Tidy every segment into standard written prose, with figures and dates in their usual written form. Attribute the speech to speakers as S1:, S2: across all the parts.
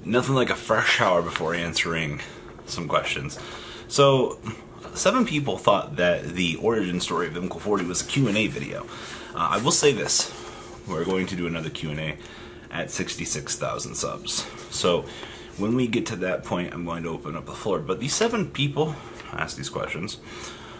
S1: Nothing like a fresh shower before answering some questions. So, 7 people thought that the origin story of MKohl40 was a Q&A video. I will say this, we're going to do another Q&A at 66,000 subs. So, when we get to that point, I'm going to open up the floor. But these 7 people asked these questions,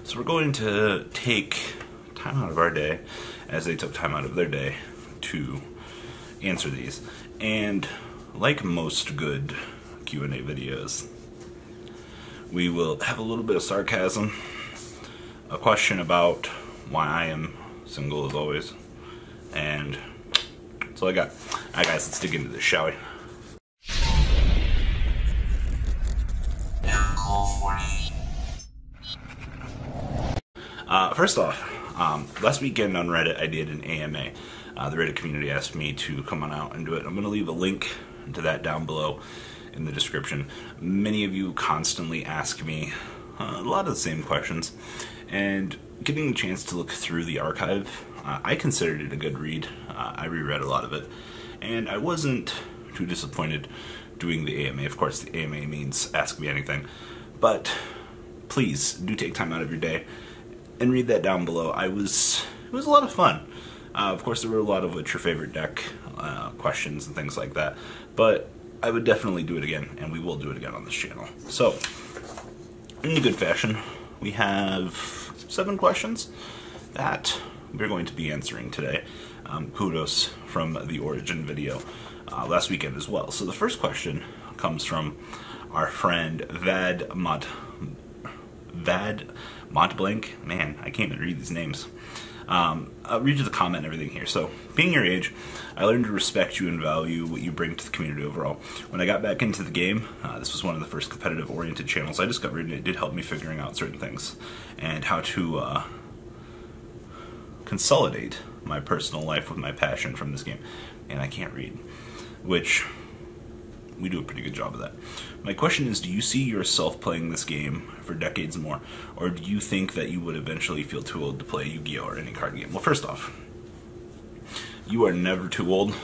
S1: so we're going to take time out of our day, as they took time out of their day, to answer these. And like most good Q&A videos, we will have a little bit of sarcasm, a question about why I am single as always, and that's all I got. Alright guys, let's dig into this, shall we? First off, last weekend on Reddit I did an AMA. The Reddit community asked me to come on out and do it. I'm going to leave a link to that down below in the description. Many of you constantly ask me a lot of the same questions, and getting the chance to look through the archive, I considered it a good read. I reread a lot of it, and I wasn't too disappointed doing the AMA. Of course, the AMA means ask me anything, but please do take time out of your day and read that down below. It was a lot of fun. Of course, there were a lot of what's your favorite deck questions and things like that, but I would definitely do it again, and we will do it again on this channel. So, in good fashion, we have 7 questions that we're going to be answering today. Kudos from the origin video last weekend as well. So the first question comes from our friend Vad Montblanc. Man, I can't even read these names. I'll read you the comment and everything here. So, being your age, I learned to respect you and value what you bring to the community overall. When I got back into the game, this was one of the first competitive-oriented channels I discovered, and it did help me figuring out certain things and how to consolidate my personal life with my passion from this game. And I can't read, which we do a pretty good job of that. My question is, do you see yourself playing this game for decades more, or do you think that you would eventually feel too old to play Yu-Gi-Oh! Or any card game? Well, first off, you are never too old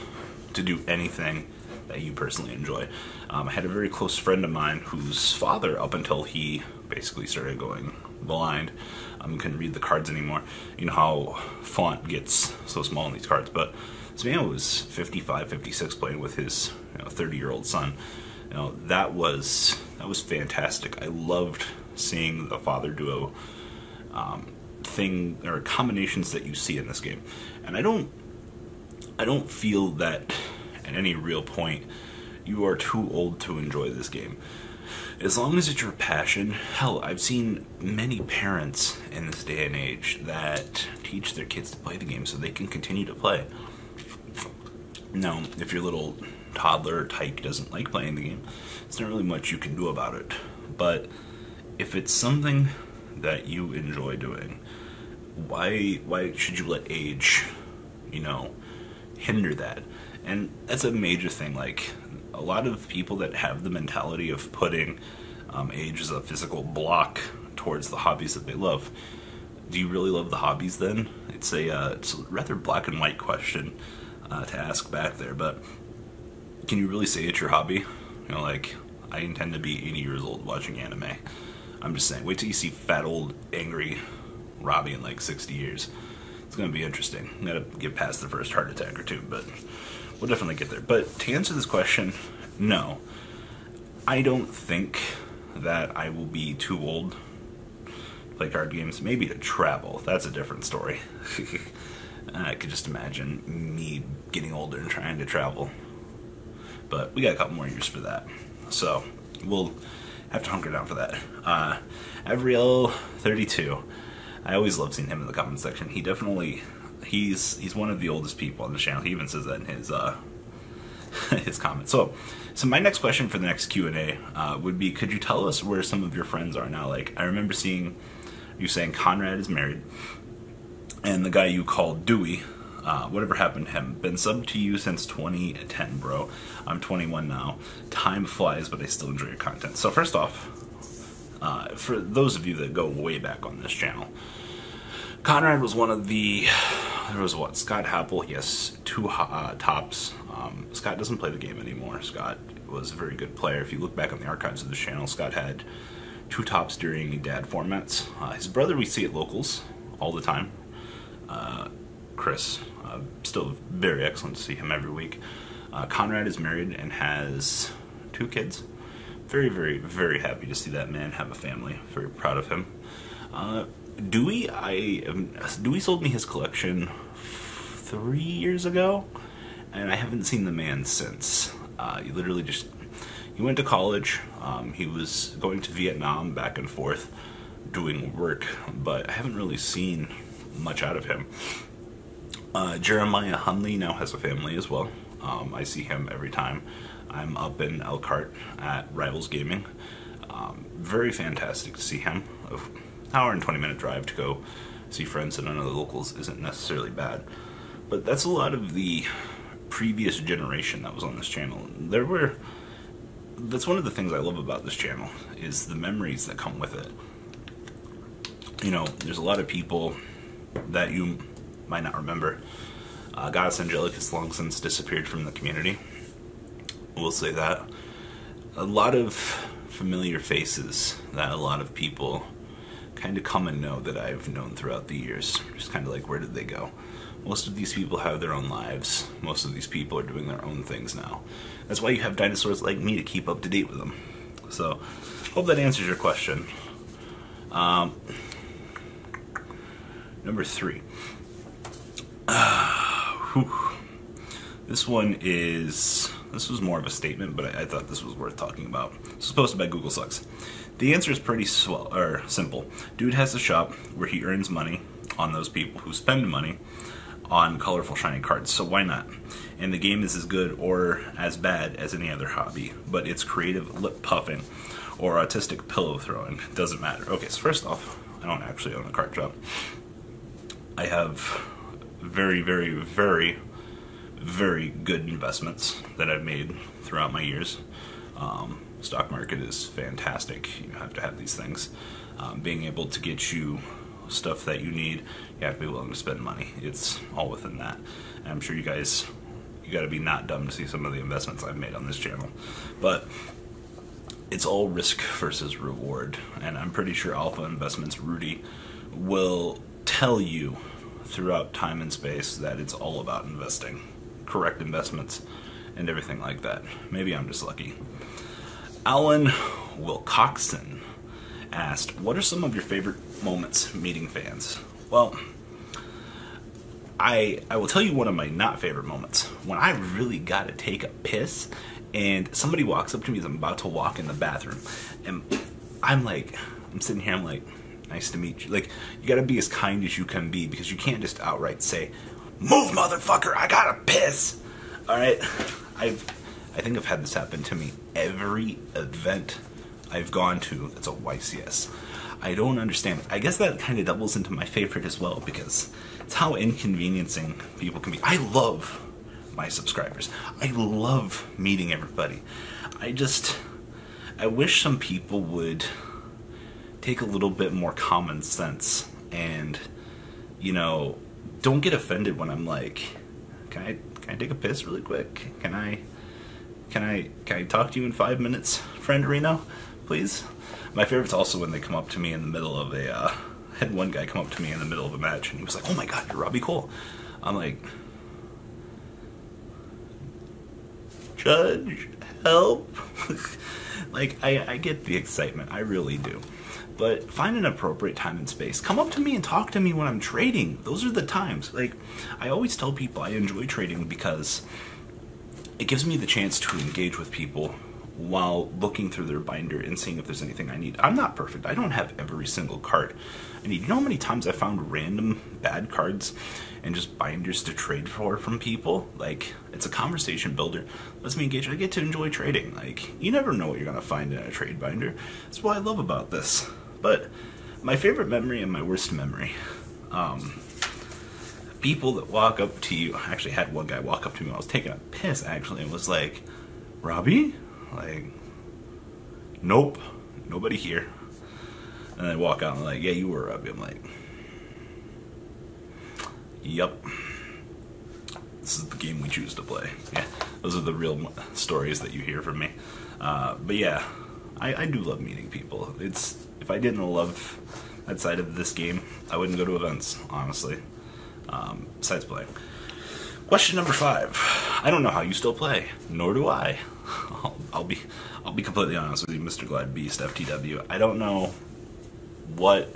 S1: to do anything that you personally enjoy. I had a very close friend of mine whose father, up until he basically started going blind, couldn't read the cards anymore. You know how font gets so small in these cards, but this man was 55, 56 playing with his 30-year-old son. That was fantastic. I loved seeing the father duo thing, or combinations that you see in this game. And I don't feel that at any real point you are too old to enjoy this game. As long as it's your passion. Hell, I've seen many parents in this day and age that teach their kids to play the game so they can continue to play. Now, if your little toddler tyke doesn't like playing the game, there's not really much you can do about it. But if it's something that you enjoy doing, why should you let age, hinder that? And that's a major thing. Like, a lot of people that have the mentality of putting age as a physical block towards the hobbies that they love. Do you really love the hobbies then? It's a rather black and white question to ask back there, but can you really say it's your hobby? Like, I intend to be 80 years old watching anime. I'm just saying, wait till you see fat old angry Robbie in like 60 years. It's going to be interesting. I'm going to get past the first heart attack or two, but we'll definitely get there. But to answer this question, no. I don't think that I will be too old to play card games. Maybe to travel. That's a different story. I could just imagine me getting older and trying to travel. But we got a couple more years for that. So we'll have to hunker down for that. Avriel32. I always love seeing him in the comment section. He definitely, he's one of the oldest people on the channel. He even says that in his his comments. So my next question for the next Q&A would be, could you tell us where some of your friends are now? Like, I remember seeing you saying Conrad is married, and the guy you called Dewey, whatever happened to him? Been subbed to you since 2010, bro. I'm 21 now. Time flies, but I still enjoy your content. So first off, for those of you that go way back on this channel, Conrad was one of the, there was what, Scott Happel, he has 2 tops. Scott doesn't play the game anymore. Scott was a very good player. If you look back on the archives of this channel, Scott had 2 tops during dad formats. His brother we see at locals all the time. Chris, still very excellent to see him every week. Conrad is married and has 2 kids. Very, very, very happy to see that man have a family. Very proud of him. Dewey sold me his collection 3 years ago, and I haven't seen the man since. He literally he went to college. He was going to Vietnam back and forth doing work, but I haven't really seen much out of him. Jeremiah Hunley now has a family as well. I see him every time I'm up in Elkhart at Rivals Gaming. Very fantastic to see him. An hour and 20-minute drive to go see friends and another locals isn't necessarily bad. But that's a lot of the previous generation that was on this channel. That's one of the things I love about this channel, is the memories that come with it. You know, there's a lot of people that you might not remember. Goddess Angelic has long since disappeared from the community. We'll say that. A lot of familiar faces that a lot of people kind of come and know that I've known throughout the years. Just kind of like, where did they go? Most of these people have their own lives. Most of these people are doing their own things now. That's why you have dinosaurs like me to keep up to date with them. So, hope that answers your question. Number 3. This was more of a statement, but I thought this was worth talking about. This was posted by Google Sucks. The answer is pretty simple. Dude has a shop where he earns money on those people who spend money on colorful shiny cards, so why not? And the game is as good or as bad as any other hobby, but it's creative lip puffing or autistic pillow throwing. Doesn't matter. Okay, so first off, I don't actually own a card shop. I have very, very, very, very good investments that I've made throughout my years. Stock market is fantastic. You have to have these things. Being able to get you stuff that you need, you have to be willing to spend money. It's all within that. And I'm sure you guys, you got to be not dumb to see some of the investments I've made on this channel. But it's all risk versus reward. And I'm pretty sure Alpha Investments Rudy will tell you throughout time and space that it's all about investing, correct investments, and everything like that. Maybe I'm just lucky. Alan Wilcoxon asked, what are some of your favorite moments meeting fans? Well, I will tell you one of my not favorite moments. When I really gotta take a piss and somebody walks up to me as I'm about to walk in the bathroom, and I'm sitting here, I'm like, nice to meet you. Like, you gotta be as kind as you can be, because you can't just outright say, move, motherfucker, I gotta piss. Alright? I think I've had this happen to me every event I've gone to that's a YCS. I don't understand. I guess that kind of doubles into my favorite as well, because it's how inconveniencing people can be. I love my subscribers. I love meeting everybody. I wish some people would take a little bit more common sense and, you know, don't get offended when I'm like, can I take a piss really quick? Can I talk to you in 5 minutes, friend Reno, please? My favorite's also when they come up to me in the middle of I had one guy come up to me in the middle of a match and he was like, oh my god, you're Robbie Cole. I'm like, Judge, help. Like, I get the excitement, I really do. But find an appropriate time and space. Come up to me and talk to me when I'm trading. Those are the times. Like, I always tell people I enjoy trading because it gives me the chance to engage with people while looking through their binder and seeing if there's anything I need. I'm not perfect. I don't have every single card I need. You know how many times I found random bad cards and just binders to trade for from people? Like, it's a conversation builder. Lets me engage. I get to enjoy trading. Like, you never know what you're going to find in a trade binder. That's what I love about this. But my favorite memory and my worst memory, people that walk up to you. I actually had one guy walk up to me when I was taking a piss, actually, and was like, Robbie? Like, nope, nobody here. And I walk out and I'm like, yeah, you were Robbie. I'm like, yup. This is the game we choose to play. Yeah, those are the real stories that you hear from me. But yeah, I do love meeting people. If I didn't love that side of this game, I wouldn't go to events, honestly. Besides playing. Question number 5. I don't know how you still play, nor do I. I'll be completely honest with you, Mr. Glad Beast, FTW. I don't know what,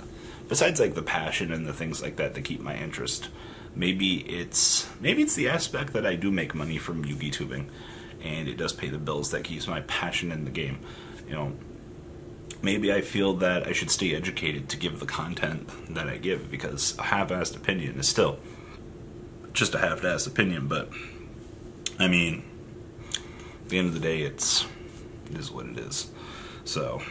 S1: besides like the passion and the things like that keep my interest. Maybe it's the aspect that I do make money from Yu-Gi tubing, and it does pay the bills that keeps my passion in the game. You know, maybe I feel that I should stay educated to give the content that I give, because a half-assed opinion is still just a half-assed opinion. But I mean, at the end of the day, it is what it is. So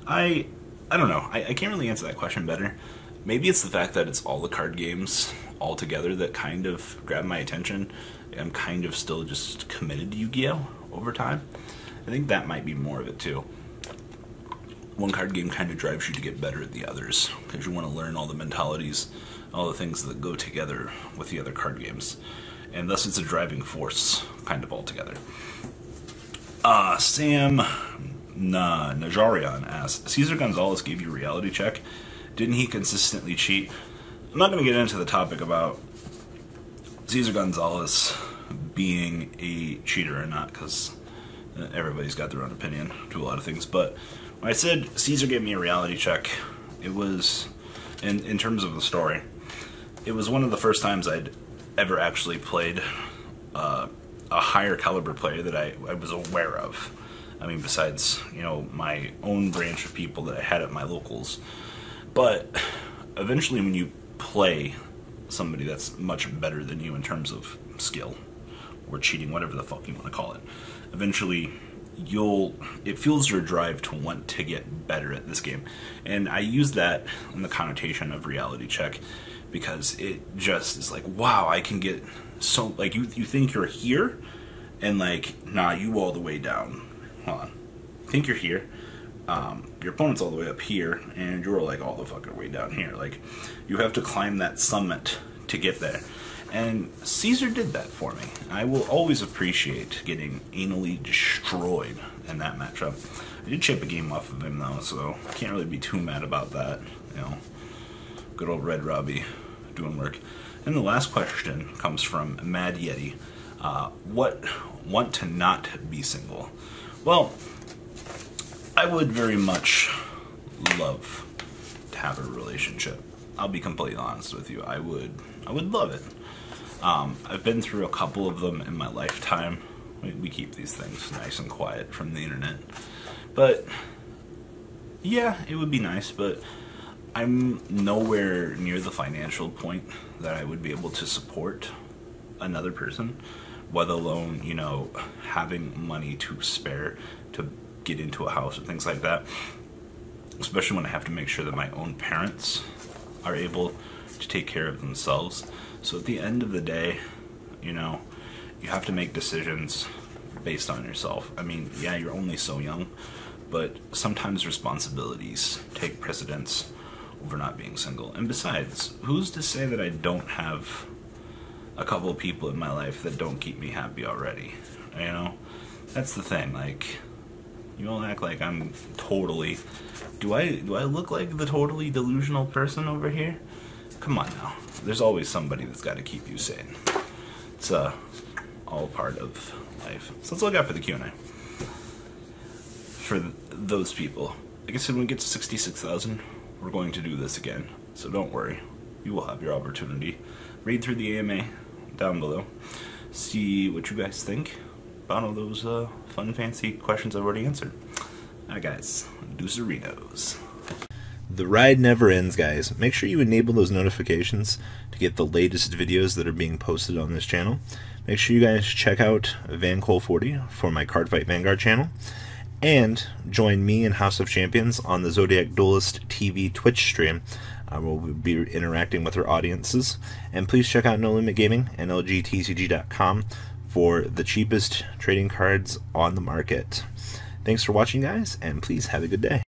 S1: I don't know. I can't really answer that question better. Maybe it's the fact that it's all the card games all together that kind of grab my attention. I'm kind of still just committed to Yu-Gi-Oh! Over time. I think that might be more of it too. One card game kind of drives you to get better at the others, because you want to learn all the mentalities, all the things that go together with the other card games. And thus it's a driving force, kind of all together. Sam Najarian asks, Cesar Gonzalez gave you a reality check. Didn't he consistently cheat? I'm not going to get into the topic about Cesar Gonzalez being a cheater or not, because everybody's got their own opinion to a lot of things. But when I said Cesar gave me a reality check, it was, in terms of the story, it was one of the first times I'd ever actually played a higher caliber player that I was aware of. I mean, besides, you know, my own branch of people that I had at my locals. But eventually when you play somebody that's much better than you in terms of skill or cheating, whatever the fuck you want to call it, eventually it fuels your drive to want to get better at this game. And I use that in the connotation of reality check, because it just is like, wow, I can get so, like, you think you're here, and like, nah, you all the way down. Hold on. You think you're here, your opponent's all the way up here, and you're like all the fucking way down here. Like, you have to climb that summit to get there. And Caesar did that for me. I will always appreciate getting anally destroyed in that matchup. I did chip a game off of him though, so I can't really be too mad about that. You know, good old Red Robbie doing work. And the last question comes from Mad Yeti. Want to not be single? Well, I would very much love to have a relationship. I'll be completely honest with you. I would love it. I've been through a couple of them in my lifetime. We keep these things nice and quiet from the internet. But yeah, it would be nice, but I'm nowhere near the financial point that I would be able to support another person, let alone, you know, having money to spare to get into a house or things like that. Especially when I have to make sure that my own parents are able to take care of themselves. So at the end of the day, you know, you have to make decisions based on yourself. I mean, yeah, you're only so young, but sometimes responsibilities take precedence over not being single. And besides, who's to say that I don't have a couple of people in my life that don't keep me happy already? You know, that's the thing. Like, you don't act like I'm totally... Do I look like the totally delusional person over here? Come on now. There's always somebody that's got to keep you sane. It's all part of life. So let's look out for the Q&A. For those people. Like I said, when we get to 66,000, we're going to do this again. So don't worry. You will have your opportunity. Read through the AMA down below. See what you guys think about all those fun, fancy questions I've already answered. Alright guys, Deucerinos. The ride never ends, guys. Make sure you enable those notifications to get the latest videos that are being posted on this channel. Make sure you guys check out MKohl40 for my Cardfight Vanguard channel. And join me and House of Champions on the Zodiac Duelist TV Twitch stream. We'll be interacting with our audiences. And please check out No Limit Gaming and LGTCG.com for the cheapest trading cards on the market. Thanks for watching, guys, and please have a good day.